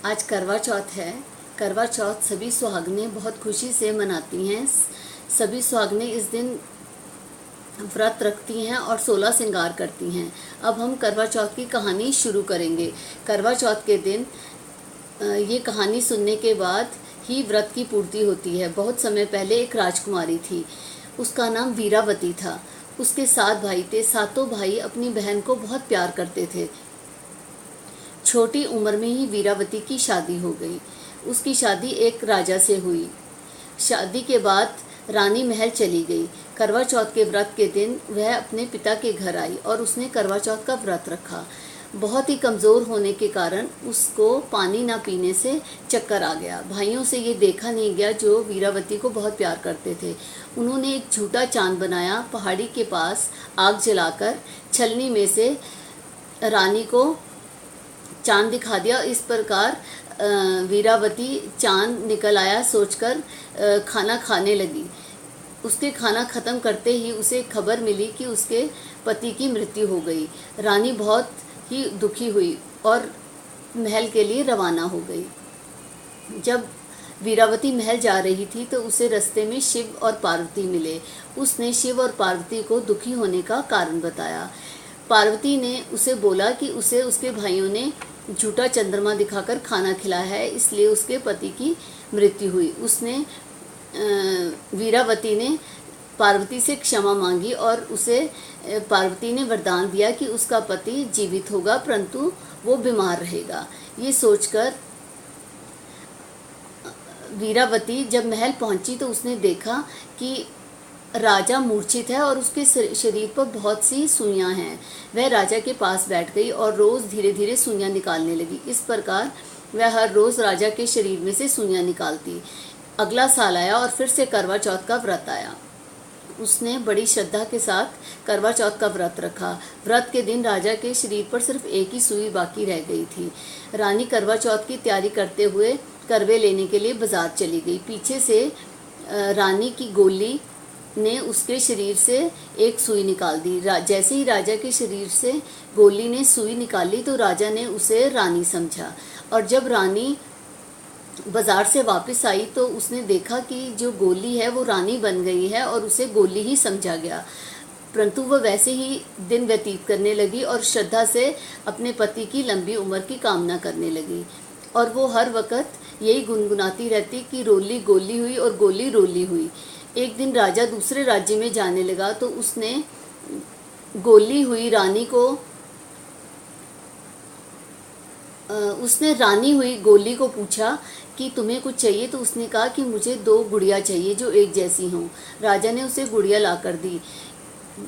आज करवा चौथ है। करवा चौथ सभी सुहागनें बहुत खुशी से मनाती हैं। सभी सुहागनें इस दिन व्रत रखती हैं और 16 श्रृंगार करती हैं। अब हम करवा चौथ की कहानी शुरू करेंगे। करवा चौथ के दिन ये कहानी सुनने के बाद ही व्रत की पूर्ति होती है। बहुत समय पहले एक राजकुमारी थी, उसका नाम वीरावती था। उसके 7 भाई थे। सातों भाई अपनी बहन को बहुत प्यार करते थे। छोटी उम्र में ही वीरावती की शादी हो गई। उसकी शादी एक राजा से हुई। शादी के बाद रानी महल चली गई। करवा चौथ के व्रत के दिन वह अपने पिता के घर आई और उसने करवा चौथ का व्रत रखा। बहुत ही कमज़ोर होने के कारण उसको पानी ना पीने से चक्कर आ गया। भाइयों से ये देखा नहीं गया जो वीरावती को बहुत प्यार करते थे। उन्होंने एक झूठा चांद बनाया। पहाड़ी के पास आग जलाकर छलनी में से रानी को चांद दिखा दिया। इस प्रकार वीरावती चांद निकल आया सोचकर खाना खाने लगी। उसके खाना ख़त्म करते ही उसे खबर मिली कि उसके पति की मृत्यु हो गई। रानी बहुत ही दुखी हुई और महल के लिए रवाना हो गई। जब वीरावती महल जा रही थी तो उसे रास्ते में शिव और पार्वती मिले। उसने शिव और पार्वती को दुखी होने का कारण बताया। पार्वती ने उसे बोला कि उसे उसके भाइयों ने झूठा चंद्रमा दिखाकर खाना खिलाया है, इसलिए उसके पति की मृत्यु हुई। वीरावती ने पार्वती से क्षमा मांगी और उसे पार्वती ने वरदान दिया कि उसका पति जीवित होगा परंतु वो बीमार रहेगा। ये सोचकर वीरावती जब महल पहुंची तो उसने देखा कि राजा मूर्छित है और उसके शरीर पर बहुत सी सुइयां हैं। वह राजा के पास बैठ गई और रोज़ धीरे धीरे सुइयां निकालने लगी। इस प्रकार वह हर रोज़ राजा के शरीर में से सुइयां निकालती। अगला साल आया और फिर से करवा चौथ का व्रत आया। उसने बड़ी श्रद्धा के साथ करवा चौथ का व्रत रखा। व्रत के दिन राजा के शरीर पर सिर्फ एक ही सुई बाकी रह गई थी। रानी करवा चौथ की तैयारी करते हुए करवे लेने के लिए बाजार चली गई। पीछे से रानी की गोली ने उसके शरीर से एक सुई निकाल दी। जैसे ही राजा के शरीर से गोली ने सुई निकाली तो राजा ने उसे रानी समझा और जब रानी बाजार से वापस आई तो उसने देखा कि जो गोली है वो रानी बन गई है और उसे गोली ही समझा गया। परंतु वह वैसे ही दिन व्यतीत करने लगी और श्रद्धा से अपने पति की लंबी उम्र की कामना करने लगी। और वो हर वक्त यही गुनगुनाती रहती कि रोली गोली हुई और गोली रोली हुई। एक दिन राजा दूसरे राज्य में जाने लगा तो उसने गोली हुई रानी को उसने रानी हुई गोली को पूछा कि तुम्हें कुछ चाहिए, तो उसने कहा कि मुझे 2 गुड़िया चाहिए जो एक जैसी हों। राजा ने उसे गुड़िया लाकर दी।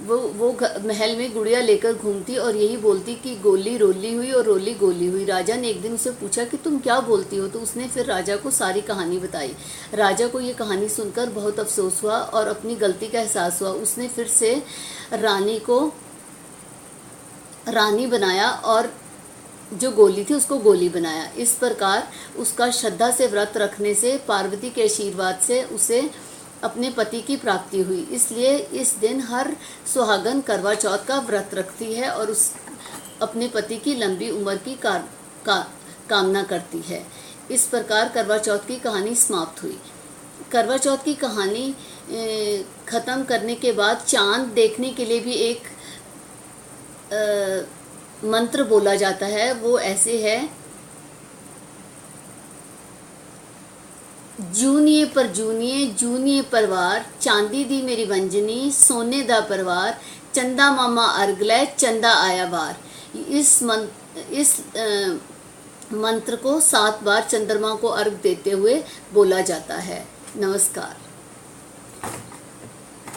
वो महल में गुड़िया लेकर घूमती और यही बोलती कि गोली रोली हुई और रोली गोली हुई। राजा ने एक दिन उसे पूछा कि तुम क्या बोलती हो, तो उसने फिर राजा को सारी कहानी बताई। राजा को ये कहानी सुनकर बहुत अफसोस हुआ और अपनी गलती का एहसास हुआ। उसने फिर से रानी को रानी बनाया और जो गोली थी उसको गोली बनाया। इस प्रकार उसका श्रद्धा से व्रत रखने से पार्वती के आशीर्वाद से उसे अपने पति की प्राप्ति हुई। इसलिए इस दिन हर सुहागन करवा चौथ का व्रत रखती है और उस अपने पति की लंबी उम्र की कामना करती है। इस प्रकार करवा चौथ की कहानी समाप्त हुई। करवा चौथ की कहानी ख़त्म करने के बाद चांद देखने के लिए भी एक मंत्र बोला जाता है। वो ऐसे है, जूनिए पर जूनिए जूनिए परवार, चांदी दी मेरी वंजनी, सोने दा परवार, चंदा मामा अर्गलै चंदा आया बार। इस मंत्र को 7 बार चंद्रमा को अर्घ देते हुए बोला जाता है। नमस्कार।